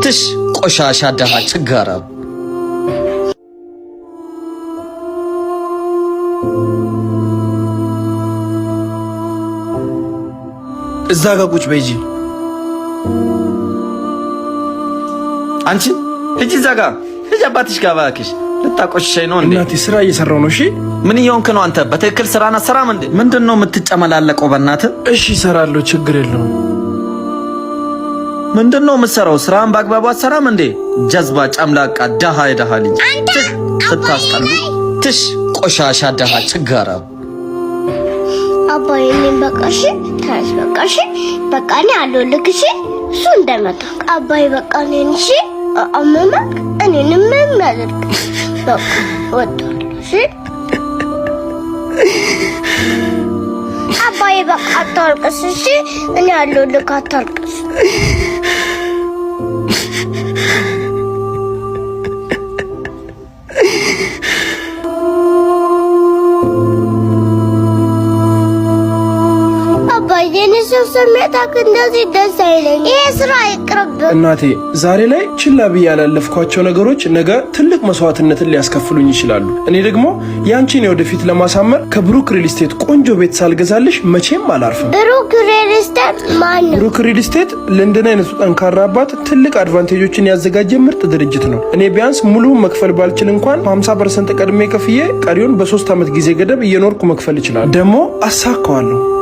ትሽ ቆሻሻ ደሃ ችጋራ እዛ ጋር ቁጭ በይ። አንቺ እጂ እዛ ጋር እጂ አባትሽ ጋር እባክሽ ልታቆሽሸኝ ነው እንዴ? እናቴ ስራ እየሰራው ነው። እሺ ምን እየሆንክ ነው አንተ? በትክክል ስራና ሰራም እንዴ? ምንድነው የምትጨመላለቀው? በእናትህ እሺ እሰራለሁ፣ ችግር የለውም። ምንድነው የምትሰራው? ስራን በአግባቡ አትሰራም እንዴ? ጀዝባ ጨምላቃ ደሃ የደሃ ልጅ ስታስጠሉ። ትሽ ቆሻሻ ደሃ ችጋራ አባዬ እኔን በቃሽ ታሽ በቃሽ በቃ እኔ አልወልክሽ እሱ እንደመጣ አባዬ በቃ እኔን እሺ አመማ እኔንም ምን ያደርግ በቃ ወጣሽ እሺ አባዬ በቃ አታልቅስ እሺ እኔ አልወልክ አታልቅስ እንደዚህ ደስ አይለኝ። ይሄ ስራ ይቅርብ። እናቴ ዛሬ ላይ ችላ ብዬ ያላለፍኳቸው ነገሮች ነገ ትልቅ መስዋዕትነትን ሊያስከፍሉኝ ይችላሉ። እኔ ደግሞ ያንቺን የወደፊት ለማሳመር ከብሩክ ሪል ስቴት ቆንጆ ቤት ሳልገዛልሽ መቼም አላርፍም። ብሩክ ሪል ስቴት ማን ነው? ብሩክ ሪል ስቴት ለእንደን አይነቱ ጠንካራ አባት ትልቅ አድቫንቴጆችን ያዘጋጀ ምርጥ ድርጅት ነው። እኔ ቢያንስ ሙሉ መክፈል ባልችል እንኳን 50% ቀድሜ ከፍዬ ቀሪውን በ3 ዓመት ጊዜ ገደብ እየኖርኩ መክፈል ይችላል። ደግሞ አሳካዋለሁ።